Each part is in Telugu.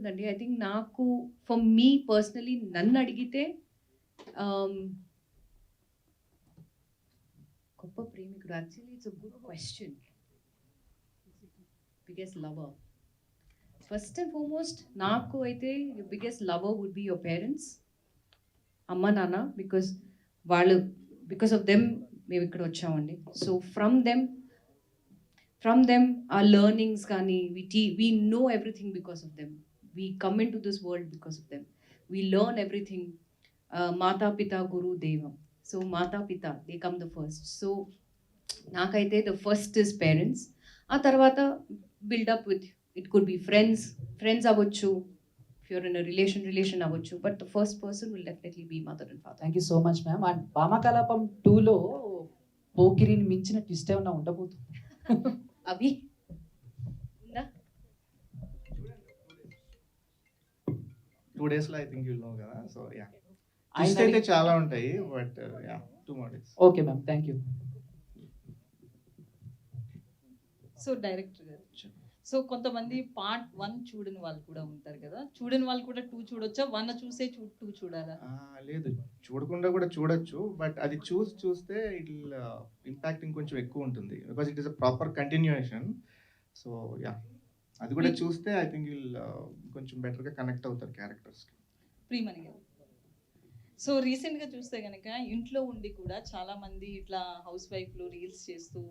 ఉంటుందండి. ఐ థింక్ నాకు ఫర్ మీ పర్సనలీ నన్ను అడిగితే గొప్ప ప్రేమికుడు actually it's a good question. Biggest lover. First and foremost నాకు అయితే biggest lover would be your parents. అమ్మ నాన్న, బికాస్ ఆఫ్ దెమ్ మేము ఇక్కడ వచ్చామండి. సో ఫ్రమ్ దెమ్ ఆ లెర్నింగ్స్ కానీ we know everything because of them. We come into this world because of them. We learn everything. Mata Pita Guru Devam. So Mata Pita, they come the first. So నాకైతే the first is parents. ఆ తర్వాత build up with, it could be friends అవ్వచ్చు, if you're in a relation అవ్వచ్చు, but the first person will definitely be mother and father. Thank you so much ma'am. And Bhamakalapam 2లో పోకిరిని మించిన ట్విస్ట్ ఏమన్నా ఉండబోతుంది? అవి ఉందా? 2 days లో ఐ థింక్ యూ నో కదా. సో యా, ట్విస్ట్ అయితే చాలా ఉంటాయి, but yeah 2 more days. Okay ma'am, thank you. So director గారు, సో కొంతమంది పార్ట్ 1 చూడని వాళ్ళు కూడా ఉంటారు కదా, చూడని వాళ్ళు కూడా 2 చూడొచ్చా? 1 చూసే 2 చూడాలా? లేదు, చూడకుండా కూడా చూడొచ్చు, బట్ అది చూస్తే ఇట్ ఇంపాక్ట్ ఇంకొంచెం ఎక్కువ ఉంటుంది, because it is a proper continuation. So yeah, అది కూడా చూస్తే ఐ థింక్ విల్ కొంచెం బెటర్గా కనెక్ట్ అవుతారు క్యారెక్టర్స్కి. ప్రియమణి గారు, సో రీసెంట్గా చూస్తే కనుక ఇంట్లో ఉండి కూడా చాలా మంది ఇట్లా హౌస్ వైఫ్లు రీల్స్ చేస్తూ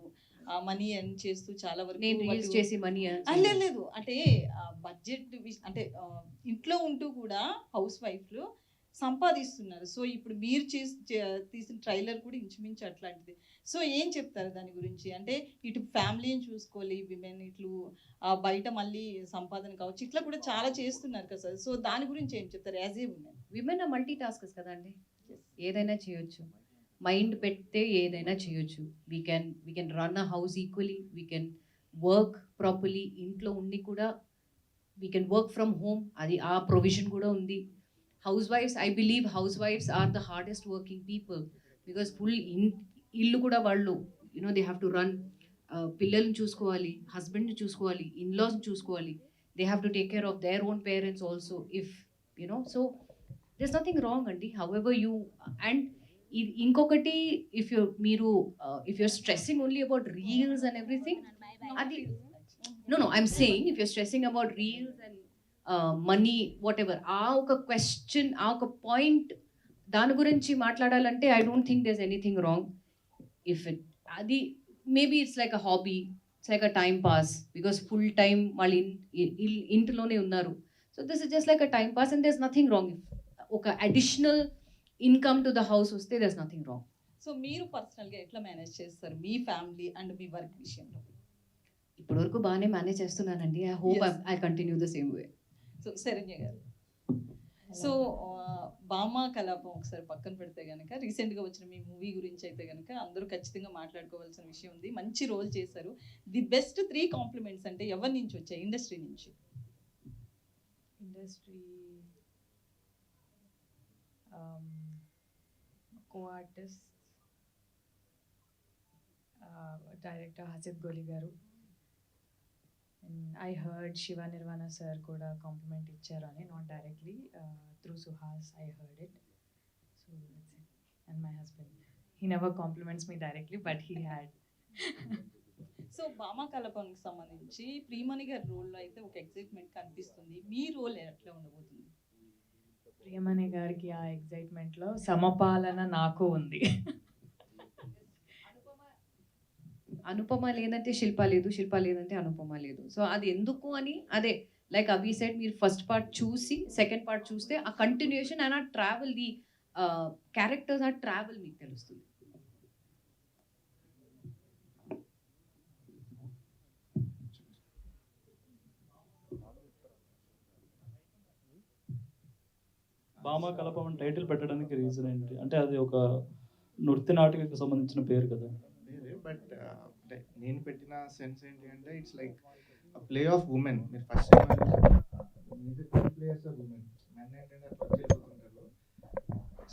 మనీ ఎర్న్ చేస్తూ చాలా వరకు నేను రీల్స్ చేసి మనీ లేదు అంటే బడ్జెట్ అంటే ఇంట్లో ఉంటూ కూడా హౌస్ వైఫ్లు సంపాదిస్తున్నారు. సో ఇప్పుడు మీరు తీసిన ట్రైలర్ కూడా ఇంచుమించు అట్లాంటిది. సో ఏం చెప్తారు దాని గురించి? అంటే ఇటు ఫ్యామిలీని చూసుకోవాలి, విమెన్ ఇట్లు బయట మళ్ళీ సంపాదన కావచ్చు, ఇట్లా కూడా చాలా చేస్తున్నారు కదా సార్. సో దాని గురించి ఏం చెప్తారు as a woman? Women multi taskers కదండి, ఏదైనా చేయొచ్చు, మైండ్ పెడితే ఏదైనా చేయొచ్చు. We can run a house equally, we can work properly. ఇంట్లో ఉండి కూడా we can work from home, అది ఆ ప్రొవిజన్ కూడా ఉంది. House wives, I believe house wives are the hardest working people, because full ఇల్లు కూడా వాళ్ళు దే హ్యావ్ టు రన్, పిల్లల్ని చూసుకోవాలి, హస్బెండ్ని చూసుకోవాలి, ఇన్లాస్ని చూసుకోవాలి, they have to take care of their own parents also, if so there's nothing wrong అండి. however you, and ఇంకొకటి if you're stressing only about reels and everything, అది no I'm saying if you're stressing about reels and money whatever, ఆ ఒక క్వశ్చన్, ఆ ఒక పాయింట్ దాని గురించి మాట్లాడాలంటే I don't think there's anything wrong. if it అది maybe it's like a hobby, it's like a time pass, because full time వాళ్ళు ఇంట్లోనే ఉన్నారు. so this is just like a time pass and there's nothing wrong. ఒక additional income to the house వస్తే there's nothing wrong. సో మీరు పర్సనల్గా ఎట్లా మేనేజ్ చేస్తారు మీ ఫ్యామిలీ అండ్ మీ వర్క్ విషయంలో? ఇప్పటివరకు బాగానే మేనేజ్ చేస్తున్నానండి. I hope I continue the same way. So Saranya గారు, సో భామా కలాపం ఒకసారి పక్కన పెడితే కనుక రీసెంట్గా వచ్చిన మీ మూవీ గురించి అయితే కనుక అందరూ ఖచ్చితంగా మాట్లాడుకోవాల్సిన విషయం ఉంది. మంచి రోల్ చేశారు. ది బెస్ట్ 3 కాంప్లిమెంట్స్ అంటే ఎవరి నుంచి వచ్చాయి? ఇండస్ట్రీ నుంచి. co-artist, director Hasid Goli garu, and I heard Shiva Nirvana sir kuda compliment ichcharani, not directly, through Suhas I heard it. So that's it. And my husband, he never compliments me directly, but he had. So Bhama కలాపానికి సంబంధించి ప్రియమణి గారి రోల్లో అయితే ఒక ఎక్సైట్మెంట్ కనిపిస్తుంది. మీ రోల్ ఎట్లా ఉండబోతుంది? ప్రియమణి గారికి ఆ ఎగ్జైట్మెంట్లో సమపాలన నాకు ఉంది. అనుపమ లేదంటే శిల్ప లేదు, శిల్ప లేదంటే అనుపమ లేదు. సో అది ఎందుకు అని, అదే లైక్ అవి సైడ్ మీరు ఫస్ట్ పార్ట్ చూసి సెకండ్ పార్ట్ చూస్తే ఆ కంటిన్యూషన్ అండ్ ఆ ట్రావెల్, ది క్యారెక్టర్స్ ఆ ట్రావెల్ మీకు తెలుస్తుంది. భామా కలాపం అని టైటిల్ పెట్టడానికి రీజన్ ఏంటి? అంటే అది ఒక నృత్య నాటికకు సంబంధించిన పేరు కదా. బట్ అంటే నేను పెట్టిన సెన్స్ ఏంటి అంటే it's like play of women. మీరు first players of women, men ఏంటంటే వెళ్ళిపోతుంటారు.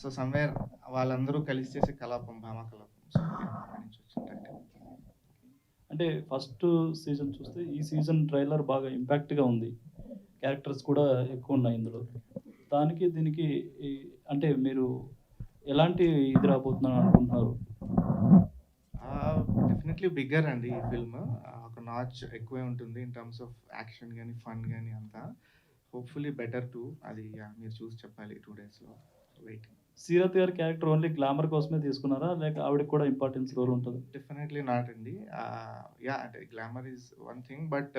సో సమ్వేర్ వాళ్ళందరూ కలిసి చేసే కలాపం భామా కలాపం. అంటే ఫస్ట్ సీజన్ చూస్తే ఈ సీజన్ ట్రైలర్ బాగా ఇంపాక్ట్గా ఉంది. క్యారెక్టర్స్ కూడా ఎక్కువ ఉన్నాయి ఇందులో. దానికి దీనికి అంటే మీరు ఎలాంటి ఇది రాబోతున్నాను అనుకుంటున్నారు? డెఫినెట్లీ బిగ్గర్ అండి ఈ ఫిల్మ్. ఒక నాచ్ ఎక్కువే ఉంటుంది ఇన్ టర్మ్స్ ఆఫ్ యాక్షన్ కానీ ఫన్ కానీ అంతా. హోప్ఫుల్లీ బెటర్ టు అది మీరు చూసి చెప్పాలి 2 daysలో. వెయిటింగ్. సీరత్ గారి క్యారెక్టర్ ఓన్లీ గ్లామర్ కోసమే తీసుకున్నారా, లేక ఆవిడకి కూడా ఇంపార్టెన్స్ రోల్ ఉంటుంది? డెఫినెట్లీ నాట్ అండి. అంటే glamour is one thing, but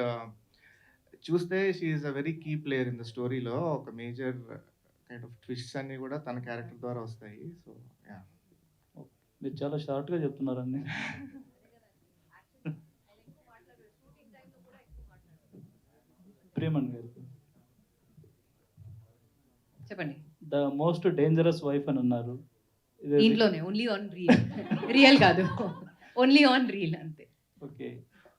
చూస్తే she is a very key player in the స్టోరీలో. ఒక మేజర్ కైండ్ ఆఫ్ ట్విస్ట్స్ అన్నీ కూడా తన క్యారెక్టర్ ద్వారా వస్తాయి. So yeah. మీరు చాలా షార్ట్గా చెప్తున్నారండి. ప్రేమన్ గారు, చెప్పండి. ద మోస్ట్ డేంజరస్ వైఫ్ అని అన్నారు. దీంట్లోనే ఓన్లీ ఆన్ రీల్, రియల్ కాదు, ఓన్లీ ఆన్ రీల్ అంతే. ఓకే,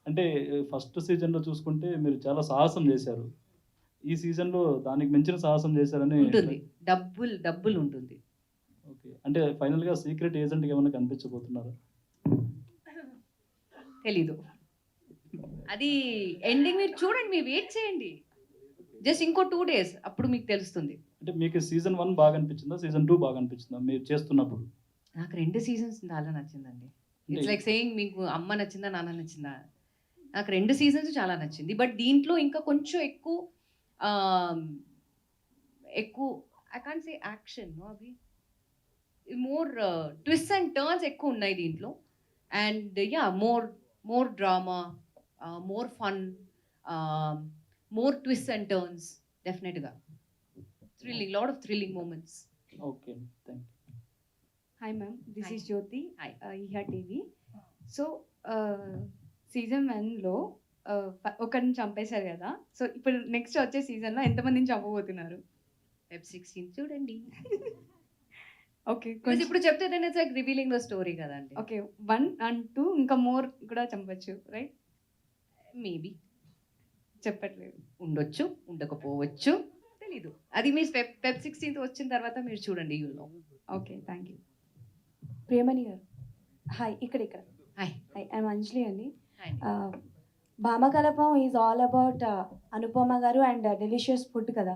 అంటే ఫస్ట్ సీజన్లో చూసుకుంటే మీరు చాలా సాహసం చేశారు. ఈ సీజన్లో దానికి మించిన సాహసం చేశారని ఉంటుంది. డబ్బులు ఉంటుంది. ఓకే, అంటే ఫైనల్గా సీక్రెట్ ఏజెంట్గా ఏమైనా కనిపించబోతున్నారు? తెలీదు, అది ఎండింగ్ మీరు చూడండి, మీరు వెయిట్ చేయండి. జస్ట్ ఇంకో 2 days అప్పుడు మీకు తెలుస్తుంది. అంటే మీకు సీజన్ 1 బాగా అనిపించిందా, సీజన్ 2 బాగా అనిపించిందా మీరు చేస్తున్నప్పుడు? నాకు 2 seasons చాలా నచ్చిందండి. ఇట్స్ లైక్ సేయింగ్ మీకు అమ్మ నచ్చిందా నాన్న నచ్చిందా. నాకు 2 seasons చాలా నచ్చింది. బట్ దీంట్లో ఇంకా కొంచెం ఎక్కువ ఐ కాంట్ సే యాక్షన్, అవి మోర్ ట్విస్ట్ అండ్ టర్న్స్ ఎక్కువ ఉన్నాయి దీంట్లో. And yeah, more drama, more fun, more twist and turns. డెఫినెట్గా thrilling, lot of thrilling moments. Okay, thank you. Hi ma'am, this Hi. Is Jyothi, Hi. ఈహా టీవీ. సో సీజన్ 1లో ఒకరిని చంపేశారు కదా, సో ఇప్పుడు నెక్స్ట్ వచ్చే సీజన్లో ఎంతమందిని చంపబోతున్నారు? వెబ్ 16 చూడండి. ఓకే, Because ఇప్పుడు చెప్తే then it's like revealing the story కదండి. ఓకే, 1 and 2 ఇంకా మోర్ కూడా చంపచ్చు, రైట్? మేబీ చెప్పట్లేదు. ఉండొచ్చు, ఉండకపోవచ్చు, తెలీదు. అది మీ వెబ్ 16 వచ్చిన తర్వాత మీరు చూడండి, you know. Okay, thank you. Priyamani garu, hi. ఇక్కడ హాయ్. హాయ్, ఐఎమ్ అంజలి అండి. Hi. Bhamakalapam is all about Anupama garu and delicious food కదా.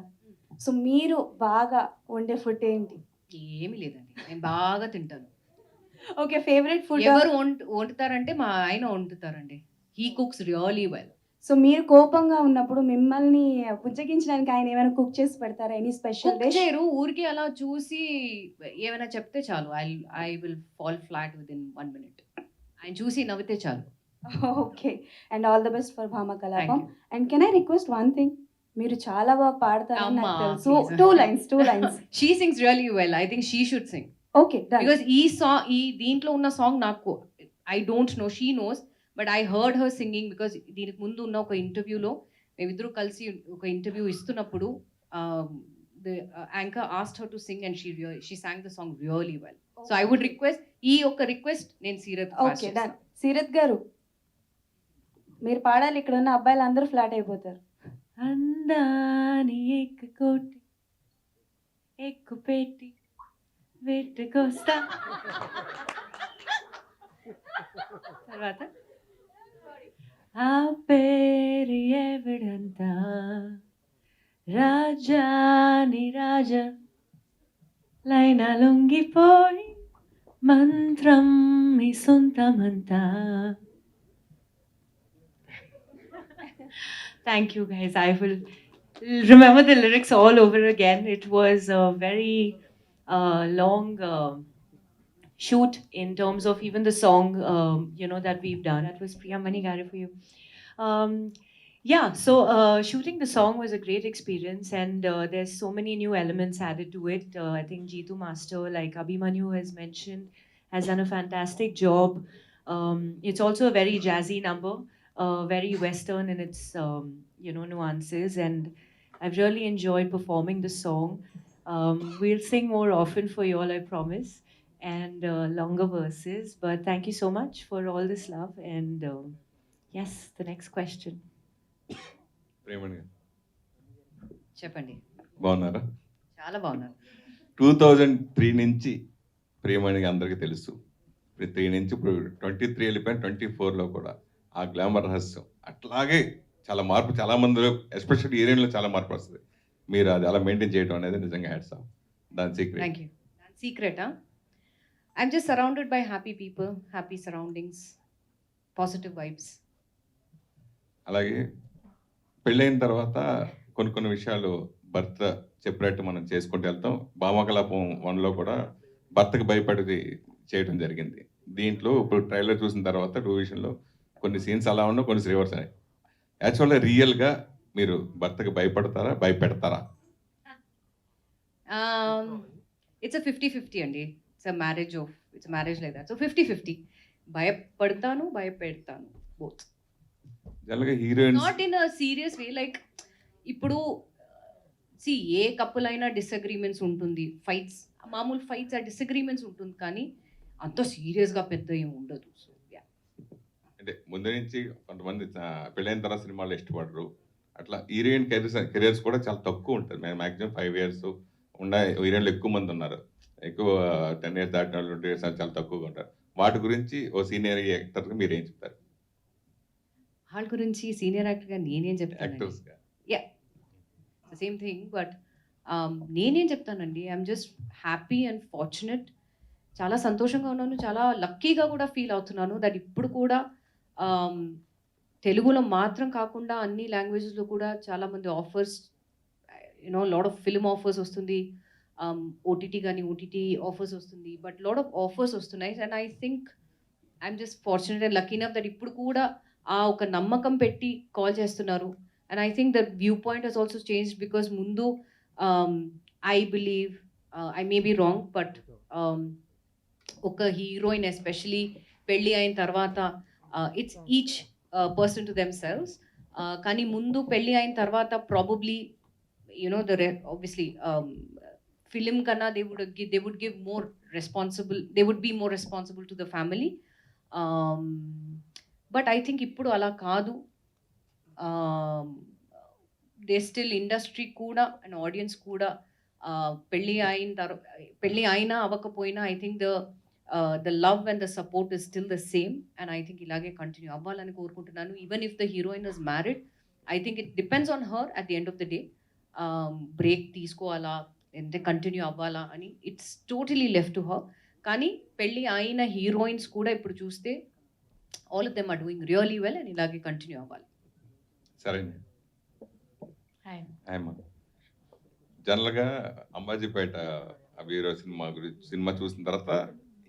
సో మీరు బాగా వండే ఫుడ్ ఏంటి? ఏమీ లేదండి, నేను బాగా తింటాను. ఓకే, ఫేవరెట్ ఫుడ్ ఎవరు వండుతారంటే మా ఆయన వండుతారండి. He cooks really well. So మీరు కోపంగా ఉన్నప్పుడు మిమ్మల్ని బుజ్జగించడానికి ఆయన ఏమైనా కుక్ చేసి పెడతారా? Any special dish? చేయరు, ఊరికి అలా చూసి ఏమైనా చెప్తే చాలు, I will fall flat with in 1 minute. ఆయన చూసి నవ్వితే చాలు. Okay, and all the best for భామ Kalapam. Thank you. And can I request one thing? మీరు చాలా బాగా పాడతారని అమ్మా, నాకు తెలుసు. please. 2 lines. She sings really well. I think she should sing. Okay, done. Because ఈ దీంట్లో ఉన్న సాంగ్ నాకు, I don't no, she knows, but I heard her singing. Because దీనికి ముందు ఉన్న ఒక ఇంటర్వ్యూలో మేమిద్దరు కలిసి ఒక ఇంటర్వ్యూ ఇస్తున్నప్పుడు the anchor asked her to sing and she sang the song really well. So I would request, ఈ ఒక్క రిక్వెస్ట్ నేను సీరత్ ఓకే, డన్. సీరత్ గారు, మీరు పాడాలి, ఇక్కడ ఉన్న అబ్బాయిలు అందరూ ఫ్లాట్ అయిపోతారు. అందాని ఎక్కుకోటి ఎక్కు పెట్టి వెట్టుకొస్తా. తర్వాత ఆ పేరు ఎవడంతా రాజాని రాజా లైన లొంగిపోయి మంత్రం మీ సొంతమంతా. Thank you guys. I will remember the lyrics all over again. It was a very long shoot in terms of even the song, that we've done. That was Priya Manigari for you. Yeah, so shooting the song was a great experience, and there's so many new elements added to it. I think Jeetu Master, like Abhimanyu has mentioned, has done a fantastic job. It's also a very jazzy number, very Western in its nuances, and I've really enjoyed performing the song. We'll sing more often for you all, I promise, and longer verses. But thank you so much for all this love, and yes, the next question. Priyamani గారు చెప్పండి. బాగున్నారా? చాలా బాగున్నారు. 2003 నుంచి ప్రేమణిగా అందరికీ తెలుసు. ఇప్పుడు 3 నుంచి ఇప్పుడు 23 వెళ్ళిపోయిన 24లో కూడా ఆ గ్లామర్ రహస్యం అట్లాగే చాలా మార్పు చాలా మందిలో ఎస్పెషల్లీ ఏరియాలో చాలా మార్పు వస్తుంది. మీరు అది అలా మెయింటైన్ చేయడం అనేది నిజంగా హ్యాట్స్ ఆఫ్. దాని సీక్రెట్. Thank you. సీక్రెటా? I'm just surrounded by happy people, happy surroundings, positive vibes. అలాగే పెళ్ళైన తర్వాత కొన్ని కొన్ని విషయాలు భర్త చెప్పినట్టు మనం చేసుకుంటూ వెళ్తాం. భామకలాపం 1లో కూడా భర్తకు భయపడి చేయడం జరిగింది. దీంట్లో ఇప్పుడు ట్రైలర్ చూసిన తర్వాత 2 విషయంలో కొన్ని సీన్స్ అలా ఉన్నాయి, కొన్ని రివర్స్ అయ్యాయి. యాక్చువల్గా రియల్గా మీరు భర్తకు భయపడతారా, భయపెడతారా? ఇట్స్ 50-50 అండి. It's marriage like that. So 50-50. భయపడతాను, భయపెడతాను, బోత్. జనరల్గా heroines not in a serious way. Like ఇప్పుడు ఏ కపుల్ అయినా డిసగ్రీమెంట్స్ ఉంటుంది, ఫైట్స్, మామూలు ఫైట్స్, ఆ డిసగ్రీమెంట్స్ ఉంటుంది, కానీ అంత సీరియస్గా పెద్ద ఏమి ఉండదు. సో అంటే ముందు నుంచి కొంతమంది పెళ్ళైన తర్వాత సినిమాలు ఇష్టపడరు. అట్లా హీరోయిన్ కెరియర్స్ కూడా చాలా తక్కువ ఉంటుంది. మేము మ్యాక్సిమం 5 years ఉన్న హీరోయిన్లు ఎక్కువ మంది ఉన్నారు. ఎక్కువ 10 years దాటిన వాళ్ళు 20 years చాలా తక్కువగా ఉంటారు. వాటి గురించి ఓ సీనియర్ యాక్టర్గా మీరు ఏం చెప్తారు? వాళ్ళ గురించి సీనియర్ యాక్టర్గా నేనేం చెప్తాను? యాక్టర్స్గా సేమ్ థింగ్. బట్ నేనేం చెప్తానండి, I'm just happy and fortunate. చాలా సంతోషంగా ఉన్నాను, చాలా లక్కీగా కూడా ఫీల్ అవుతున్నాను దట్ ఇప్పుడు కూడా తెలుగులో మాత్రం కాకుండా అన్ని లాంగ్వేజెస్లో కూడా చాలామంది offers, lot of film offers వస్తుంది, ఓటీటీ కానీ ఓటీటీ ఆఫర్స్ వస్తుంది, బట్ లాట్ ఆఫ్ ఆఫర్స్ వస్తున్నాయి. And I think I'm just fortunate and lucky enough that ఇప్పుడు కూడా ఆ ఒక నమ్మకం పెట్టి కాల్ చేస్తున్నారు. And I think the viewpoint has also changed because mundu I believe, I may be wrong, but oka heroine especially pelli ayin tarvata it's each person to themselves. Kani mundu pelli ayin tarvata probably obviously film kana they would give more responsible, they would be more responsible to the family. But I think ippudu ala kaadu. They still industry కూడా అండ్ ఆడియన్స్ కూడా పెళ్ళి అయినా అవ్వకపోయినా I think the love and the support is still the same. And I think ఇలాగే కంటిన్యూ అవ్వాలని కోరుకుంటున్నాను. Even if the heroine is married, I think it depends on her at the end of the day. Break తీసుకోవాలా, ఎంత కంటిన్యూ అవ్వాలా అని it's totally left to her. కానీ పెళ్ళి అయిన హీరోయిన్స్ కూడా ఇప్పుడు చూస్తే all of them are doing really well and ఇలాగే కంటిన్యూ అవ్వాలి. సరే హాయ్. జనరల్గా అంబాజీపేట వీరో సినిమా చూసిన తర్వాత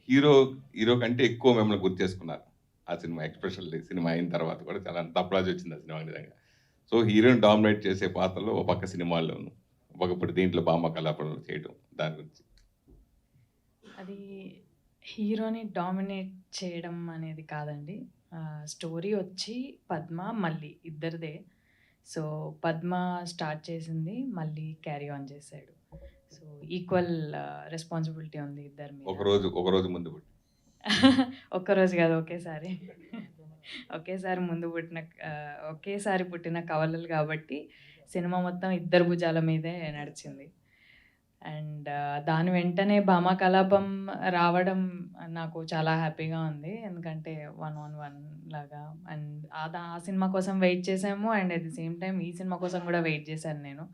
హీరో కంటే ఎక్కువ మిమ్మల్ని గుర్తు చేసుకున్నారు ఆ సినిమా. ఎక్స్పెషల్లీ సినిమా అయిన తర్వాత కూడా చాలా తప్పలాజ్ వచ్చింది ఆ సినిమా నిజంగా. సో హీరోని డామినేట్ చేసే పాత్రలో ఒక పక్క సినిమాల్లోను, ఒకప్పుడు దీంట్లో భామకలాపంలో చేయడం, దాని గురించి. అది హీరోని డామినేట్ చేయడం అనేది కాదండి. స్టోరీ వచ్చి పద్మ మళ్ళీ ఇద్దరిదే. సో పద్మ స్టార్ట్ చేసింది, మళ్ళీ క్యారీ ఆన్ చేశాడు. సో ఈక్వల్ రెస్పాన్సిబిలిటీ ఉంది ఇద్దరి మీద. ఒక రోజు ముందు పుట్టి ఒక్కరోజు కాదు, ఒకేసారి ముందు ఒకేసారి పుట్టిన కవలలు కాబట్టి సినిమా మొత్తం ఇద్దరు భుజాల మీదే నడిచింది. అండ్ దాని వెంటనే భామకలాపం రావడం నాకు చాలా హ్యాపీగా ఉంది. ఎందుకంటే 1-on-1 లాగా. అండ్ ఆ సినిమా కోసం వెయిట్ చేసాము, and at the same time ఈ సినిమా కోసం కూడా వెయిట్ చేశాను నేను.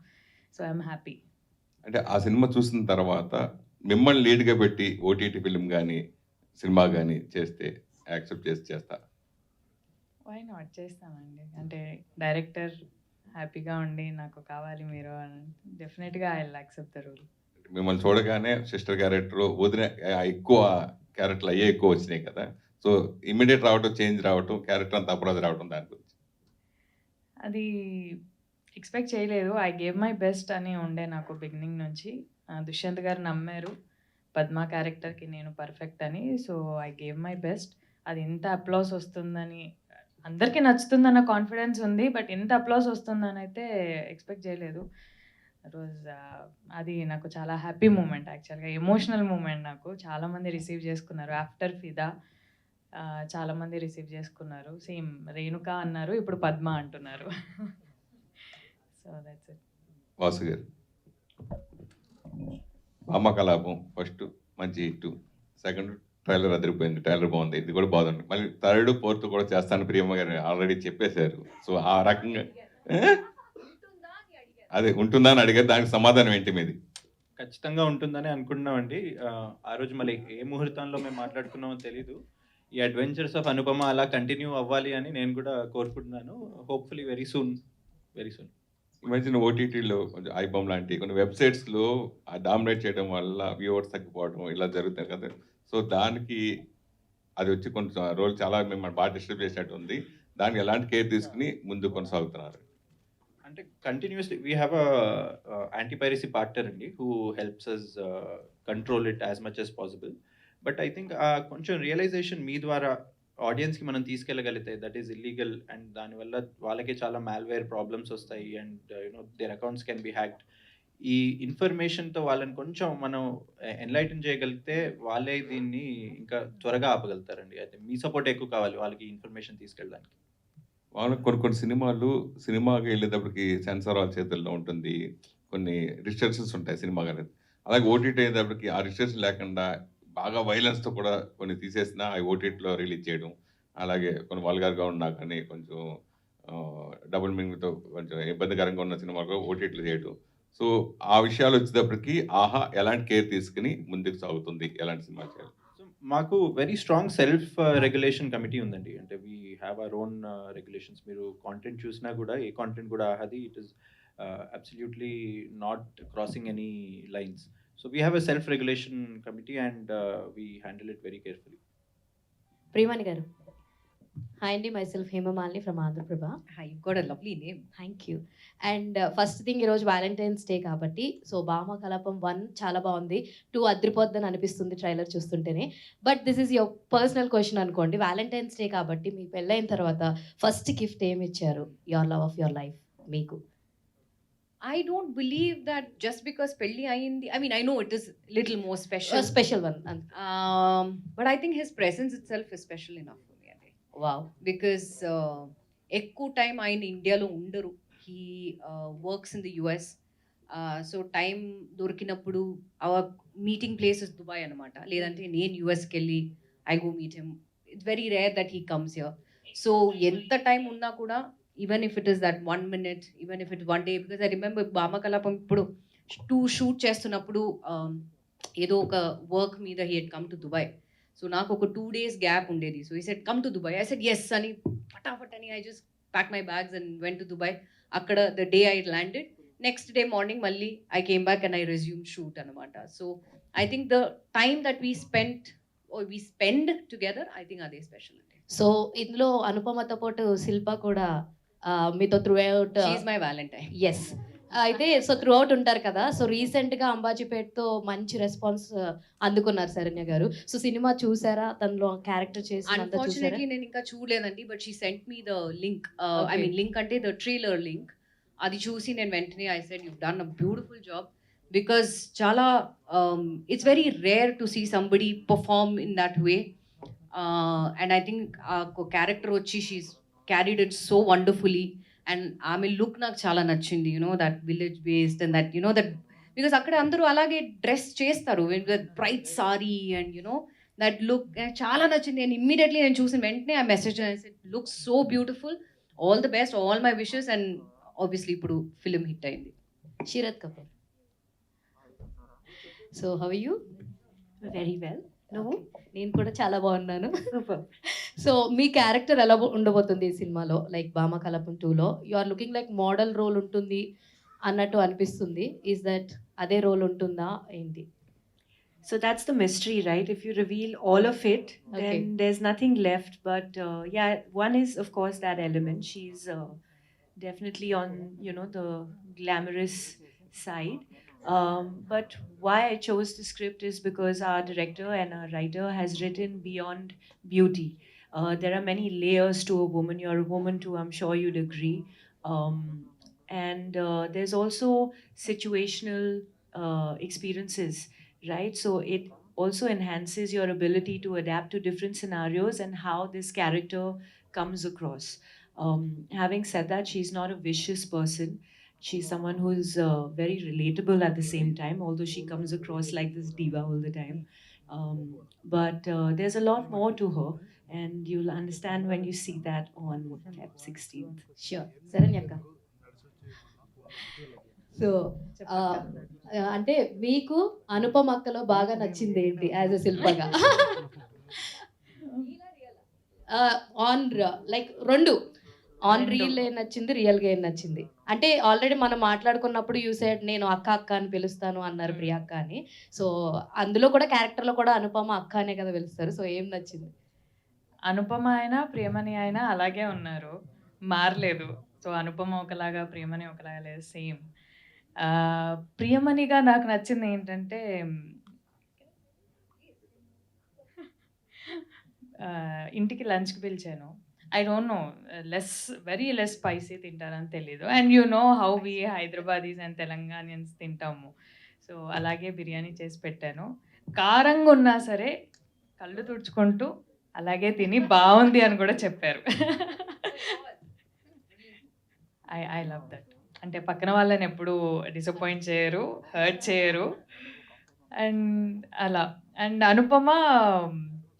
So I'm happy. అంటే ఆ సినిమా చూసిన తర్వాత మిమ్మల్ని లీడ్గా పెట్టి ఓటీటీ ఫిల్మ్ కానీ సినిమా కానీ చేస్తే యాక్సెప్ట్ చేస్తా? వై నాట్, చేస్తానండి. అంటే డైరెక్టర్ హ్యాపీగా ఉండి నాకు కావాలి మీరు అని డెఫినెట్గా I will accept the rule. మిమ్మల్ని చూడగానే సిస్టర్ క్యారెక్టర్ వదిన ఎక్కువ క్యారెక్టర్లు అయ్యే ఎక్కువ వచ్చినాయి కదా. సో ఇమ్మీడియట్ రావటం, చేంజ్ రావటం, క్యారెక్టర్ అంత అపరాధ రావటం, దాని గురించి. అది ఎక్స్పెక్ట్ చేయలేదు. ఐ గేవ్ మై బెస్ట్ అని ఉండే నాకు బిగినింగ్ నుంచి. దుష్యంత్ గారు నమ్మారు పద్మ క్యారెక్టర్కి నేను పర్ఫెక్ట్ అని. So I gave my best. అది ఇంత అప్లాస్ వస్తుందని, అందరికీ నచ్చుతుందన్న కాన్ఫిడెన్స్ ఉంది, బట్ ఇంత అప్లాస్ వస్తుందని అయితే ఎక్స్పెక్ట్ చేయలేదు. అది నాకు చాలా హ్యాపీ మూమెంట్, యాక్చువల్గా ఎమోషనల్ మూమెంట్. నాకు చాలామంది రిసీవ్ చేసుకున్నారు. ఆఫ్టర్ ఫిదా చాలామంది రిసీవ్ చేసుకున్నారు. సేమ్ రేణుక అన్నారు, ఇప్పుడు పద్మ అంటున్నారు. So that's it. వాసు గారు, భామకలాపం ఫస్ట్ మంచి హిట్, సెకండ్ ట్రైలర్ అదిరిపోయింది, ట్రైలర్ బాగుంది, ఇది కూడా బాగుంది, మళ్ళీ థర్డ్ ఫోర్త్ కూడా చేస్తాను ప్రియమ్మ గారు ఆల్రెడీ చెప్పేశారు. సో ఆ రకంగా అదే ఉంటుందా అని అడిగారు, దానికి సమాధానం ఏంటి మీది? ఖచ్చితంగా ఉంటుందని అనుకుంటున్నామండి. ఆ రోజు మళ్ళీ ఏ ముహూర్తంలో మేము మాట్లాడుకున్నామో తెలీదు. ఈ అడ్వెంచర్స్ ఆఫ్ అనుపమ అలా కంటిన్యూ అవ్వాలి అని నేను కూడా కోరుకుంటున్నాను. Hopefully very soon. ఈ మధ్యన ఓటీటీలో కొంచెం ఐబామ్ లాంటి కొన్ని వెబ్సైట్స్లో డామినేట్ చేయడం వల్ల వ్యూవర్స్ తగ్గిపోవడం ఇలా జరుగుతాయి కదా. సో దానికి అది వచ్చి కొంచెం రోల్ చాలా మిమ్మల్ని బాగా డిస్టర్బ్ చేసినట్టు ఉంది. దానికి ఎలాంటి కేర్ తీసుకుని ముందు కొనసాగుతున్నారు? అంటే continuously we have a anti piracy partner అండి who helps us control it as much as possible. But I think కొంచెం రియలైజేషన్ మీ ద్వారా ఆడియన్స్కి మనం తీసుకెళ్ళగలిగితే దట్ ఈస్ ఇల్లీగల్ అండ్ దానివల్ల వాళ్ళకి చాలా మాల్వేర్ ప్రాబ్లమ్స్ వస్తాయి and their accounts can be hacked. ఈ ఇన్ఫర్మేషన్తో వాళ్ళని కొంచెం మనం ఎన్లైటన్ చేయగలిగితే వాళ్ళే దీన్ని ఇంకా త్వరగా ఆపగలుగుతారండి. అయితే మీ సపోర్ట్ ఎక్కువ కావాలి వాళ్ళకి ఇన్ఫర్మేషన్ తీసుకెళ్ళడానికి. వాళ్ళకి కొన్ని సినిమాకి వెళ్ళేటప్పటికి సెన్సార్ వాళ్ళ చేతుల్లో ఉంటుంది, కొన్ని రిస్ట్రిక్షన్స్ ఉంటాయి సినిమా కానీ. అలాగే ఓటీటీ అయ్యేటప్పటికి ఆ రిస్ట్రిక్షన్ లేకుండా బాగా వైలెన్స్తో కూడా కొన్ని తీసేసిన అవి ఓటీటీలో రిలీజ్ చేయడం, అలాగే కొన్ని వల్గర్గా ఉన్నా కానీ కొంచెం డబుల్ మీనింగ్తో కొంచెం ఇబ్బందికరంగా ఉన్న సినిమాలు ఓటీటీలో చేయడం. సో ఆ విషయాలు వచ్చేటప్పటికి ఆహా ఎలాంటి కేర్ తీసుకుని ముందుకు సాగుతుంది, ఎలాంటి సినిమా చేయాలి? సో మాకు very strong self regulation committee ఉందండి. అంటే we have our own regulations. మీరు కాంటెంట్ చూసినా కూడా ఏ కాంటెంట్ కూడా అది it is absolutely not crossing any lines. So we have a self-regulation committee and we handle it very carefully. Priyamani garu, hi అండి, myself Hemamalini from Andhra Prabha. Hi, you've got a lovely name. Thank you. And first thing ఈరోజు వ్యాలంటైన్స్ డే కాబట్టి సో భామ కలాపం 1 చాలా బాగుంది, 2 అద్రిపోద్దని అనిపిస్తుంది ట్రైలర్ చూస్తుంటేనే. But this is your personal question అనుకోండి. వ్యాలంటైన్స్ డే కాబట్టి మీ పెళ్ళైన తర్వాత ఫస్ట్ గిఫ్ట్ ఏమి ఇచ్చారు your love of your life మీకు? I don't believe that just because pelli ayindi. I mean, I know it is little more special. Special one. But I think his presence itself is special enough for me. Ade. Wow. Because ఎక్కువ టైం ఆయన ఇండియాలో ఉండరు. He works in the US. So time దొరికినప్పుడు our meeting place is Dubai అనమాట. లేదంటే నేను యుఎస్కి వెళ్ళి I go meet him. It's very rare that he comes here. So ఎంత టైం ఉన్నా కూడా even if it is that 1 minute, even if it's 1 day, because I remember Bama Kalapam ఇప్పుడు 2 షూట్ చేస్తున్నప్పుడు ఏదో ఒక వర్క్ మీద he had come to Dubai. So నాకు ఒక 2 days గ్యాప్ ఉండేది. So he said come to Dubai. I said yes అని ఫటాఫట్ అని I just packed my bags and went to Dubai. అక్కడ the day I landed, next day morning మళ్ళీ I came back and I resumed shoot అనమాట. So I think the time that we spend together, I think అదే స్పెషల్ అండి. సో ఇందులో అనుపమతో పాటు శిల్ప కూడా మీతో throughout. She is my valentine. Yes. అయితే సో త్రూ అవుట్ ఉంటారు కదా. సో రీసెంట్గా అంబాజీపేట్తో మంచి రెస్పాన్స్ అందుకున్నారు శరణ్య గారు. సో సినిమా చూసారా? తనలో క్యారెక్టర్ చేసి అన్ఫార్చునేట్లీ నేను ఇంకా చూడలేదండి. But she sent me the link. I mean link అంటే ద ట్రైలర్ లింక్. అది చూసి నేను వెంటనే I said you done a beautiful job. Because చాలా it's very rare to see somebody perform in that way. And I think ఆ క్యారెక్టర్ వచ్చి she's carried it so wonderfully. And ఆమె లుక్ నాకు చాలా నచ్చింది. That village based and that that because అక్కడ అందరూ అలాగే డ్రెస్ చేస్తారు with bright sari and that look చాలా నచ్చింది. నేను ఇమ్మీడియట్లీ నేను చూసిన వెంటనే ఆ message look so beautiful. All the best, all my wishes. And obviously ఇప్పుడు ఫిలిం హిట్ అయింది. Sharath Kapoor. So how are you? Very well. నువ్వు? నేను కూడా చాలా బాగున్నాను. సో మీ క్యారెక్టర్ ఎలా ఉండబోతుంది ఈ సినిమాలో? లైక్ భామ కలాపం 2లో you are looking like model role ఉంటుంది అన్నట్టు అనిపిస్తుంది. ఈజ్ దట్ అదే రోల్ ఉంటుందా ఏంటి? So that's the mystery, right? If you reveal all of it, then Okay. there's nothing left. But yeah, one is of course that element. She's definitely on the glamorous side. But why I chose the script is because our director and our writer has written beyond beauty. There are many layers to a woman. You're a woman too, I'm sure you'd agree. And there's also situational experiences, right? So it also enhances your ability to adapt to different scenarios and how this character comes across. Having said that, she's not a vicious person. She's someone who's very relatable at the same time, although she comes across like this diva all the time. But there's a lot more to her, and you'll understand when you see that on Feb 16th. Sure శరణ్యక్క. సో అంటే మీకు అనుపమ అక్కలో బాగా నచ్చింది ఏంటి యాజ్ ఎ శిల్పగా? ఆన్ లైక్ రెండు ఆన్ రియల్ ఏం నచ్చింది, రియల్గా ఏం నచ్చింది? అంటే ఆల్రెడీ మనం మాట్లాడుకున్నప్పుడు యూ సెడ్ నేను అక్క అక్క అని పిలుస్తాను అన్నారు ప్రియాక్క అని. సో అందులో కూడా క్యారెక్టర్లో కూడా అనుపమ అక్క అనే కదా పిలుస్తారు. సో ఏం నచ్చింది? అనుపమ అయినా ప్రియమణి అయినా అలాగే ఉన్నారు, మారలేదు. సో అనుపమ ఒకలాగా ప్రియమణి ఒకలాగా లేదు, సేమ్. ప్రియమణిగా నాకు నచ్చింది ఏంటంటే ఇంటికి లంచ్కి పిలిచాను. I don't know, very less spicy తింటారని తెలీదు. And you know how we Hyderabadis and Telanganians తింటాము. సో అలాగే బిర్యానీ చేసి పెట్టాను. కారంగా ఉన్నా సరే కళ్ళు తుడుచుకుంటూ అలాగే తిని బాగుంది అని కూడా చెప్పారు. I love that. అంటే పక్కన వాళ్ళని ఎప్పుడు డిసప్పాయింట్ చేయరు, హర్ట్ చేయరు. అండ్ అలా. అండ్ అనుపమ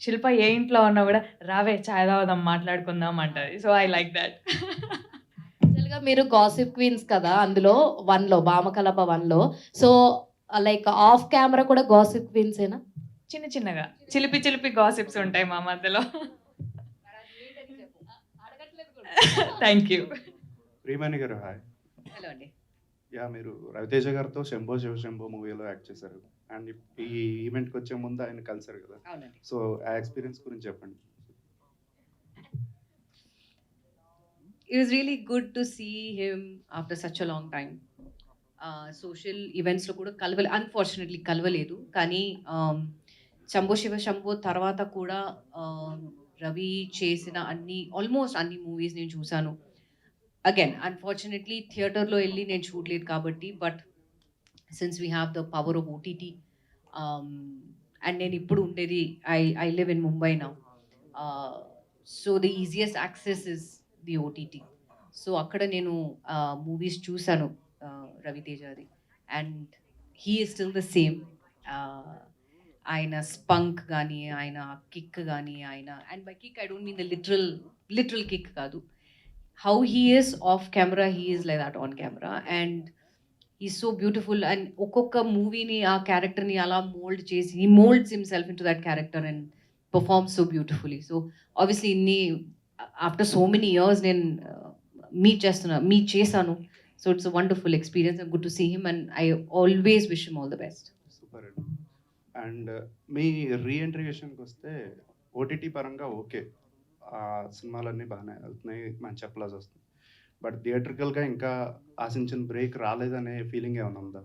శిల్ప ఏ ఇంట్లో ఉన్నా కూడా రావే చాయ్ తాగుదాం మాట్లాడుకుందాం అంటది. So I like that. యాక్చువల్గా మీరు గాసిప్ క్వీన్స్ కదా అందులో 1లో, భామకలప 1లో. సో లైక్ ఆఫ్ కెమెరా కూడా గాసిప్ క్వీన్సేనా? చిన్న చిన్నగా చిలిపి చిలిపి గాసిప్స్ ఉంటాయి మా మధ్యలో. Thank you. Priyamani garu hi. Hello అండి. యా, మీరు రవితేజ గారితో శంభో శివశంభో మూవీలో యాక్ట్ చేశారు అండ్ ఈ ఈవెంట్కి వచ్చే ముందు ఆయన కలిసారు కదా. అవునండి. సో ఆ ఎక్స్పీరియన్స్ గురించి చెప్పండి. It was really good to see him after such a long time. Social ఈవెంట్స్లో కూడా అన్ఫార్చునేట్లీ కలవలేదు. కానీ శంభో శివ శంభో తర్వాత కూడా రవి చేసిన ఆల్మోస్ట్ అన్ని మూవీస్ నేను చూశాను. అగైన్ అన్ఫార్చునేట్లీ థియేటర్లో వెళ్ళి నేను చూడలేదు కాబట్టి, but since we have the power of OTT and నేను ఇప్పుడు ఉండేది I live in Mumbai now. So the easiest access is the OTT. So అక్కడ నేను మూవీస్ చూశాను రవితేజది and he is still the same. ఆయన స్పంక్ కానీ, ఆయన కిక్ కానీ, ఆయన and by kick I don't mean the literal kick కాదు. How he is off camera he is like that on camera and is so beautiful. And ఒక్కొక్క మూవీని ఆ క్యారెక్టర్ని అలా మోల్డ్ చేసి he moulds himself into that character and performs so beautifully. So obviously after so many years నేను మీట్ చేశాను. So it's a wonderful experience and good to see him and I always wish him all the best. Super అండి. అండ్ మీ రీఎంట్రీ విషయానికి వస్తే ఓటీటీ పరంగా ఓకే, సినిమాలన్నీ బాగానే వెళ్తున్నాయి, మంచి అప్లాజ్ వస్తుంది. బట్ థియేట్రికల్గా ఇంకా ఆశించిన బ్రేక్ రాలేదనే ఫీలింగ్ ఏమైనా ఉందా?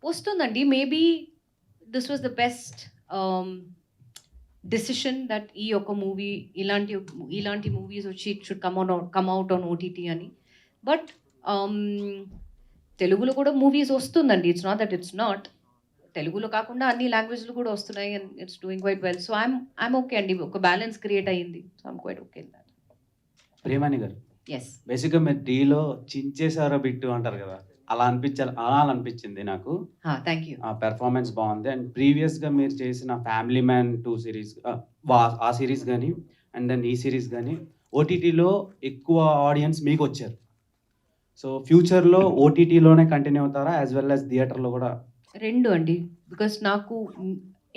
వస్తుందండి. Maybe this was the best decision that ఈ యొక్క మూవీ ఇలాంటి మూవీస్ వచ్చి it should come out on OTT అని. బట్ తెలుగులో కూడా మూవీస్ వస్తుందండి. It's not that it's not. తెలుగులో కాకుండా అన్ని లాంగ్వేజ్లు కూడా వస్తున్నాయి and it's doing quite well. So I'm okay అండి. ఒక బ్యాలెన్స్ క్రియేట్ అయ్యింది. So I'm quite okay in that. Priyamani గారు, ఎస్, బేసిక్గా మీరు డీలో చించేసారో బిట్టు అంటారు కదా, అలా అనిపించింది నాకు. Thank you. పెర్ఫార్మెన్స్ బాగుంది. అండ్ ప్రీవియస్గా మీరు చేసిన ఫ్యామిలీ మ్యాన్ 2 సిరీస్, ఆ సిరీస్ కానీ అండ్ దెన్ ఈ సిరీస్ కానీ ఓటీటీలో ఎక్కువ ఆడియన్స్ మీకు వచ్చారు. సో ఫ్యూచర్లో ఓటీటీలోనే కంటిన్యూ అవుతారా యాజ్ వెల్ యాజ్ థియేటర్లో కూడా? రెండు అండి. బికాస్ నాకు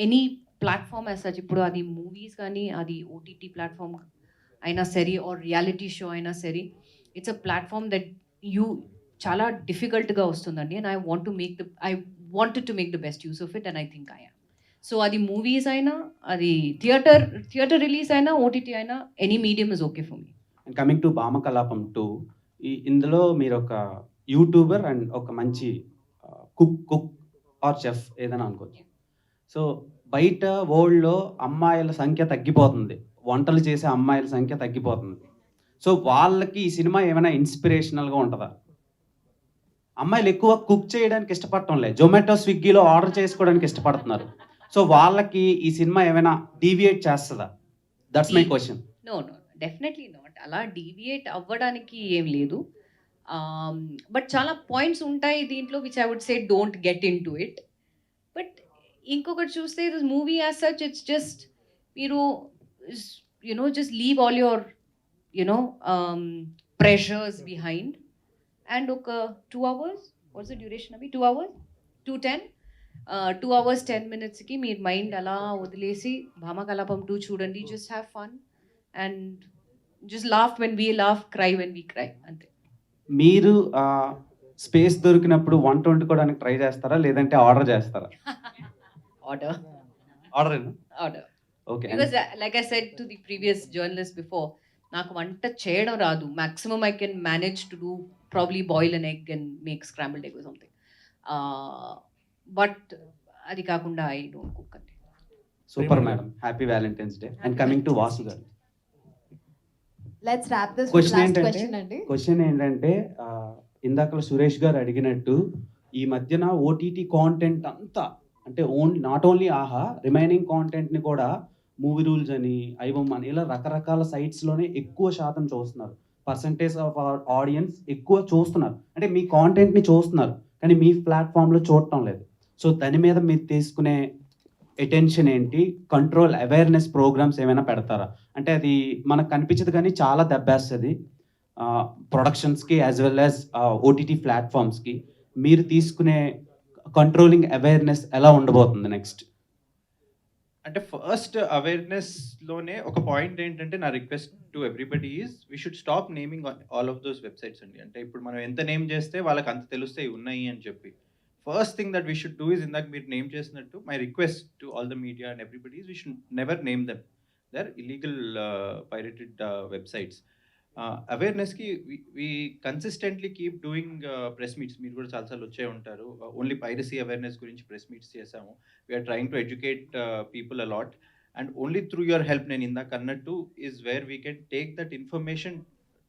ఎనీ ప్లాట్ఫామ్ యాజ్ సచ్, ఇప్పుడు అది మూవీస్ కానీ అది ఓటీటీ ప్లాట్ఫామ్ అయినా సరే ఆర్ రియాలిటీ షో అయినా సరే, ఇట్స్ అ ప్లాట్ఫామ్ దట్ చాలా డిఫికల్ట్గా వస్తుందండి. And I wanted to make the best use of it and I think I am. So అది మూవీస్ అయినా, అది థియేటర్ రిలీజ్ అయినా, ఓటీటీ అయినా, any medium is okay for me. And coming to Bhamakalapam 2, ఇందులో మీరు ఒక యూట్యూబర్ అండ్ ఒక మంచి కుక్ ఆర్ చెఫ్ ఏదైనా అనుకోవచ్చు. సో బయట వరల్డ్లో అమ్మాయిల సంఖ్య తగ్గిపోతుంది, వంటలు చేసే అమ్మాయిల సంఖ్య తగ్గిపోతుంది. సో వాళ్ళకి ఈ సినిమా ఏమైనా ఇన్స్పిరేషనల్గా ఉంటుందా? అమ్మాయిలు ఎక్కువ కుక్ చేయడానికి ఇష్టపడటం లేదు, జొమాటో స్విగ్గీలో ఆర్డర్ చేసుకోవడానికి ఇష్టపడుతున్నారు. సో వాళ్ళకి ఈ సినిమా ఏమైనా డీవియేట్ చేస్తుందా? That's my question. No, definitely not. అలా డీవియేట్ అవ్వడానికి ఏం లేదు. బట్ చాలా పాయింట్స్ ఉంటాయి దీంట్లో which I would say don't get in to it. But ఇంకొకటి చూస్తే this movie as such it's just మీరు just leave all your pressures behind and ఒక 2 hours, వాట్స్ ద డ్యూరేషన్ అవి 2 hours 2:10 2 hours 10 minutesకి మీరు మైండ్ అలా వదిలేసి భామకలాపం 2 చూడండి. Just have fun and just laugh when we laugh, cry when we cry, అంతే. మీరు స్పేస్ దొరికినప్పుడు వంట వండుకోవడానికి ట్రై చేస్తారా లేదంటే ఆర్డర్ చేస్తారా? Order order okay. Because like I said to the previous journalist before, నాకు వంట చేయడం రాదు. Maximum I can manage to do probably boil an egg and make scrambled egg or something. But అది కాకుండా ఐ డోంట్ కుక్ అండి. Super madam, happy Valentine's Day. And coming to Vasu గారు, let's wrap this question question అండి. ఏంటంటే ఇందాక సురేష్ గారు అడిగినట్టు ఈ మధ్యన ఓటీటీ కాంటెంట్ అంతా అంటే నాట్ ఓన్లీ ఆహా, రిమైనింగ్ కాంటెంట్ని కూడా మూవీ రూల్స్ అని, ఐబొమ్మ అని ఇలా రకరకాల సైట్స్లోనే ఎక్కువ శాతం చూస్తున్నారు. పర్సంటేజ్ ఆఫ్ ఆడియన్స్ ఎక్కువ చూస్తున్నారు, అంటే మీ కాంటెంట్ని చూస్తున్నారు కానీ మీ ప్లాట్ఫామ్లో చూడటం లేదు. సో దాని మీద మీరు తీసుకునే అటెన్షన్ ఏంటి? కంట్రోల్ అవేర్నెస్ ప్రోగ్రామ్స్ ఏమైనా పెడతారా? అంటే అది మనకు కనిపించదు కానీ చాలా దెబ్బేస్తుంది ప్రొడక్షన్స్కి యాజ్ వెల్ యాజ్ ఓటీటీ ప్లాట్ఫామ్స్కి. మీరు తీసుకునే కంట్రోలింగ్ అవేర్నెస్ ఎలా ఉండబోతుంది నెక్స్ట్? అంటే ఫస్ట్ అవేర్నెస్లోనే ఒక పాయింట్ ఏంటంటే నా request to everybody is we should stop naming all of those websites అండి. అంటే ఇప్పుడు మనం ఎంత నేమ్ చేస్తే వాళ్ళకి అంత తెలుస్తాయి ఉన్నాయి అని చెప్పి. First thing that we should do is ఇందాక మీరు నేమ్ చేసినట్టు my request to all the media and everybody is we should never name them. They are illegal pirated websites. అవేర్నెస్కి we consistently keep doing press meets. మీరు కూడా చాలాసార్లు వచ్చే ఉంటారు. ఓన్లీ పైరసీ అవేర్నెస్ గురించి ప్రెస్ మీట్స్ చేసాము. We are trying to educate people a lot and only through your help, నేను ఇందాక అన్నట్టు, is where we can take that information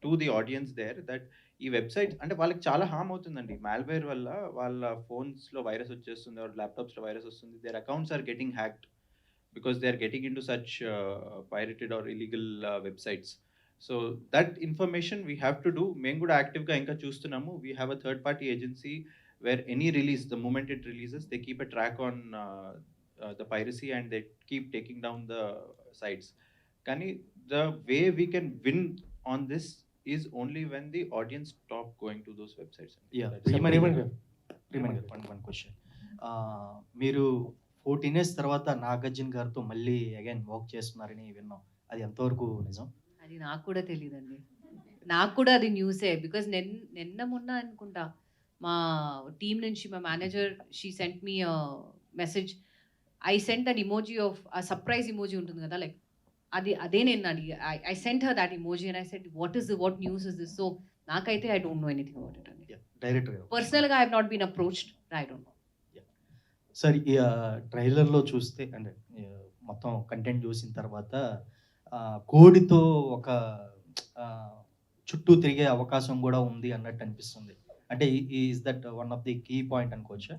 to the audience there that ఈ వెబ్సైట్ అంటే వాళ్ళకి చాలా హామ్ అవుతుందండి. మాల్వేర్ వల్ల వాళ్ళ ఫోన్స్లో వైరస్ వచ్చేస్తుంది, వాళ్ళ ల్యాప్టాప్స్లో వైరస్ వస్తుంది. Their accounts are getting hacked because they are getting in to such pirated or illegal websites. So that information we have to do. మేము కూడా యాక్టివ్గా ఇంకా చూస్తున్నాము. We have a third party agency where any release, the moment it releases, they keep a track on the piracy and they keep taking down the sites. కానీ the way we can win on this is only when the audience stop going to those websites. One question. మీరు 14 years తర్వాత నాగార్జున గారితో మళ్ళీ అగైన్ వర్క్ చేస్తున్నారని విన్నాం, అది ఎంతవరకు నిజం? అది నాకు కూడా తెలియదండి. నాకు కూడా అది న్యూసే. బికాజ్ నిన్న మొన్న అనుకుంటా మా టీం నుంచి మా manager she sent me message. I sent that emoji of ఆ సర్ప్రైజ్ ఇమోజీ ఉంటుంది కదా, లైక్ అదే నేను అడిగి I sent her that emoji and I said what news is this. So నాకైతే I don't know anything about it అండి. డైరెక్టర్ పర్సనల్గా I have not been approached, I don't know. Sir, ఈ ట్రైలర్లో చూస్తే అంటే మొత్తం కంటెంట్ చూసిన తర్వాత కోడితో ఒక చుట్టూ తిరిగే అవకాశం కూడా ఉంది అన్నట్టు అనిపిస్తుంది. అంటే is that one of the key point అనుకోవచ్చా?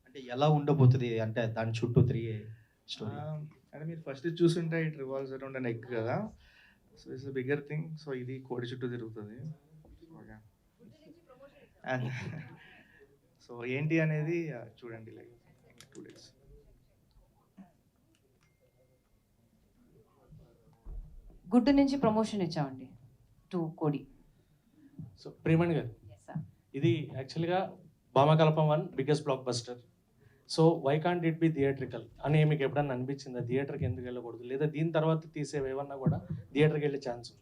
అంటే ఎలా ఉండబోతుంది అంటే దాని చుట్టూ తిరిగే స్టోరీ? అంటే మీరు ఫస్ట్ చూసుంటే it revolves around an egg కదా. So it's a bigger thing. So ఇది కోడి చుట్టూ తిరుగుతుంది. అండ్ సో ఏంటి అనేది చూడండి, లైక్ 2 days. గుడ్డు నుంచి ప్రమోషన్ ఇచ్చామండి టు కోడి. సో ప్రియమణి గారు, ఇది actually Bhama Kalapam 1 biggest blockbuster. So why can't it be theatrical అని మీకు ఎప్పుడన్నా అనిపించిందా? థియేటర్కి ఎందుకు వెళ్ళకూడదు, లేదా దీని తర్వాత తీసేవి ఏమన్నా కూడా థియేటర్కి వెళ్ళే ఛాన్స్ ఉందా?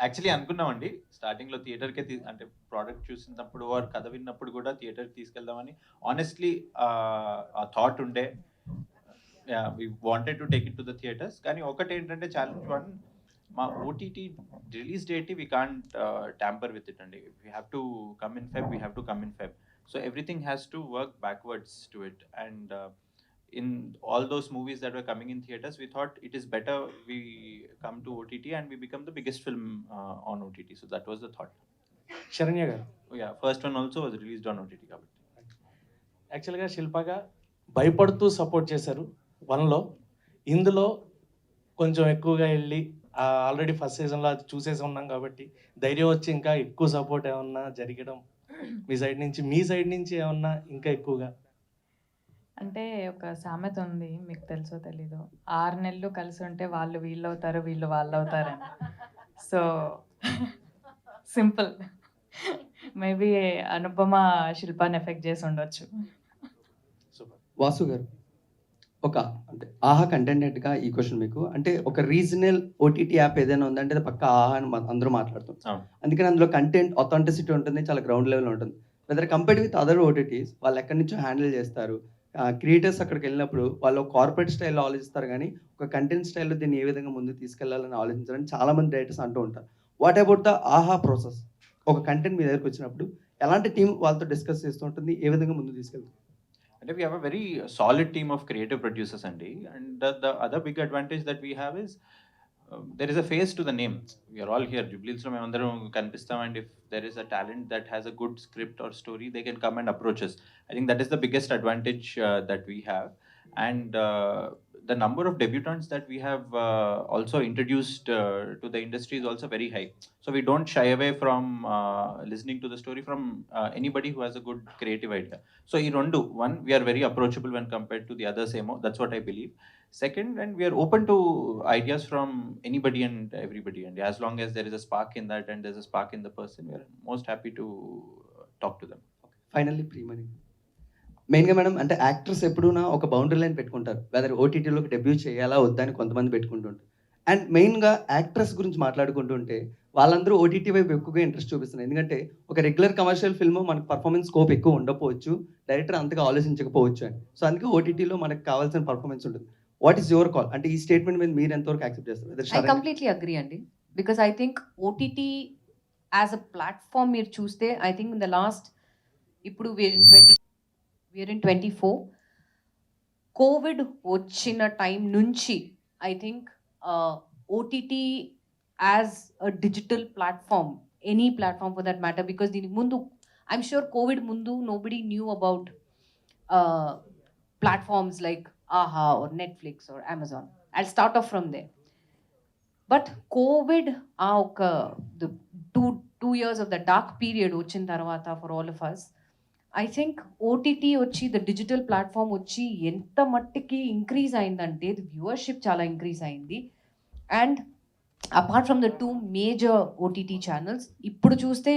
యాక్చువల్లీ అనుకున్నామండి స్టార్టింగ్లో థియేటర్కే అంటే ప్రోడక్ట్ చూసినప్పుడు వారు కథ విన్నప్పుడు కూడా థియేటర్కి తీసుకెళ్దామని ఆనెస్ట్లీ ఆ థాట్ ఉండే. we wanted to take it to the theaters. కానీ ఒకటి ఏంటంటే ఛాలెంజ్ 1, మా OTT release date we can't tamper with it అండి. we have to come in Feb. So everything has to work backwards to it. And in all those movies that were coming in theaters, we thought it is better we come to OTT and we become the biggest film on OTT. So that was the thought. Saranya గారు, first one also was released on OTT కాబట్టి. యాక్చువల్గా శిల్పగా భయపడుతూ సపోర్ట్ చేశారు 1లో. ఇందులో కొంచెం ఎక్కువగా వెళ్ళి ఆల్రెడీ ఫస్ట్ సీజన్లో అది చూసేసి ఉన్నాం కాబట్టి ధైర్యం వచ్చి ఇంకా ఎక్కువ సపోర్ట్ ఏమన్నా జరగడం మీ సైడ్ నుంచి ఏమన్నా ఇంకా ఎక్కువగా? అంటే ఒక సామెత ఉంది, మీకు తెలుసో తెలీదో, 6 నెలలు కలిసి ఉంటే వాళ్ళు వీళ్ళు అవుతారు, వీళ్ళు వాళ్ళు అవుతారని. So simple. మేబీ అనుపమ శిల్పాన్ని ఎఫెక్ట్ చేసి ఉండొచ్చు. వాసు గారు, ఒక అంటే ఆహా కంటెంటెడ్గా ఈ క్వశ్చన్ మీకు, అంటే ఒక రీజనల్ ఓటీటీ యాప్ ఏదైనా ఉందంటే అది పక్క ఆహా అని అందరూ మాట్లాడుతాం. అందుకని అందులో కంటెంట్ అథెంటిసిటీ ఉంటుంది, చాలా గ్రౌండ్ లెవెల్ ఉంటుంది. Whether compared with other OTTs వాళ్ళు ఎక్కడి నుంచో హ్యాండిల్ చేస్తారు. క్రియేటర్స్ అక్కడికి వెళ్ళినప్పుడు వాళ్ళు కార్పొరేట్ స్టైల్లో ఆలోచిస్తారు, కానీ ఒక కంటెంట్ స్టైల్లో దీన్ని ఏ విధంగా ముందుకు తీసుకెళ్లాలని ఆలోచించాలని చాలా మంది డైరెక్టర్స్ అంటూ ఉంటారు. వాట్ అబౌట్ ద ఆహా ప్రాసెస్? ఒక కంటెంట్ మీ దగ్గరకు వచ్చినప్పుడు ఎలాంటి టీం వాళ్ళతో డిస్కస్ చేస్తూ ఉంటుంది, ఏ విధంగా ముందుకు తీసుకెళ్తుంది? And we have a very solid team of creative producers, Andy. And the other big advantage that we have is there is a face to the name. We are all here. Jubilees lo memandaram kanipistam, and if there is a talent that has a good script or story, they can come and approach us. I think that is the biggest advantage that we have. And the number of debutants that we have also introduced to the industry is also very high. So we don't shy away from listening to the story from anybody who has a good creative idea. So in Rondu, one, we are very approachable when compared to the other SEMO. That's what I believe. Second, and we are open to ideas from anybody and everybody. And as long as there is a spark in that and there's a spark in the person, we are most happy to talk to them. Finally ప్రీమనీ మెయిన్గా మేడం, అంటే యాక్టర్స్ ఎప్పుడూనా ఒక బౌండరీ లైన్ పెట్టుకుంటారు, వెదర్ ఓటీటీలోకి డెబ్యూ చేయాలా వద్దా అని కొంతమంది పెట్టుకుంటుంటారు. అండ్ మెయిన్గా యాక్ట్రెస్ గురించి మాట్లాడుకుంటుంటే వాళ్ళందరూ ఓటీటీ వైపు ఎక్కువగా ఇంట్రెస్ట్ చూపిస్తున్నారు. ఎందుకంటే ఒక రెగ్యులర్ కమర్షియల్ ఫిల్మ్ మనకు పర్ఫార్మెన్స్ స్కోప్ ఎక్కువ ఉండకపోవచ్చు, డైరెక్టర్ అంతగా ఆలోచించకపోవచ్చు అని. సో అందుకే ఓటీటీలో మనకు కావాల్సిన పర్ఫార్మెన్స్ ఉంటుంది. What is your call? అంటే ఈ స్టేట్మెంట్ మీద మీరు ఎంతవరకు యాక్సెప్ట్ చేస్తారు? ఐ కంప్లీట్లీ అగ్రీ అండి, because I think OTT as a platform మీరు చూస్తే I think in the last, ఇప్పుడు వీఆర్ ఇన్ 24, కోవిడ్ వచ్చిన టైం నుంచి I think OTT as a digital platform, any platform for that matter, because దీనికి ముందు ఐఎమ్ షూర్ కోవిడ్ ముందు nobody knew about platforms like AHA or Netflix or Amazon. I'll start off from there. But COVID, the two years of the dark period వచ్చి తర్వాత for all of us, I think OTT వచ్చి, the digital platform వచ్చి ఎంత మట్టికి ఇంక్రీజ్ అయిందంటే the viewership చాలా ఇంక్రీజ్ అయింది. And apart from the 2 major OTT channels, ఇప్పుడు చూస్తే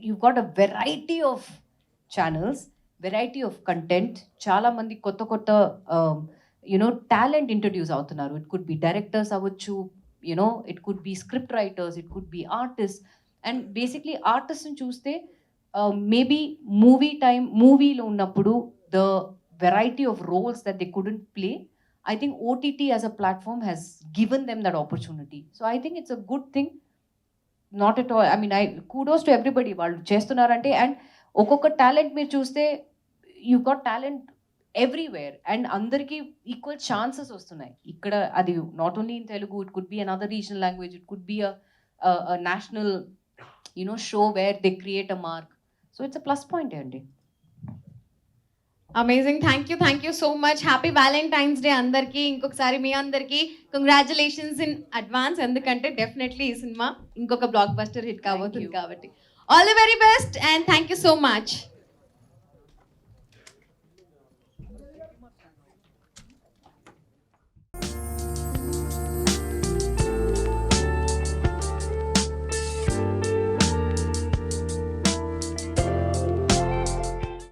you've got a variety of channels, variety of content, చాలా మంది కొత్త కొత్త టాలెంట్ ఇంట్రడ్యూస్ అవుతున్నారు. ఇట్ కుడ్ బి డైరెక్టర్స్ అవ్వచ్చు, it could be script writers, it could be artist. And basically ఆర్టిస్ట్ని చూస్తే మేబీ మూవీలో ఉన్నప్పుడు the variety of roles that they couldn't play, I think OTT as a platform has given them that opportunity. So I think it's a good thing. Not at all. I mean, kudos to everybody. వాళ్ళు చేస్తున్నారంటే, అండ్ ఒక్కొక్క టాలెంట్ మీరు చూస్తే you got talent everywhere, and అందరికీ ఈక్వల్ ఛాన్సెస్ వస్తున్నాయి ఇక్కడ. అది not only in Telugu, it could be another regional language, it could be a national show where they create a mark. So it's a plus point అండి. Amazing, thank you so much. Happy Valentine's Day అందరికీ. ఇంకొకసారి మీ అందరికీ కంగ్రాచులేషన్స్ ఇన్ అడ్వాన్స్, ఎందుకంటే డెఫినెట్లీ ఈ సినిమా ఇంకొక బ్లాక్ బస్టర్ హిట్ కాబోతుంది కాబట్టి. All the very best and thank you so much.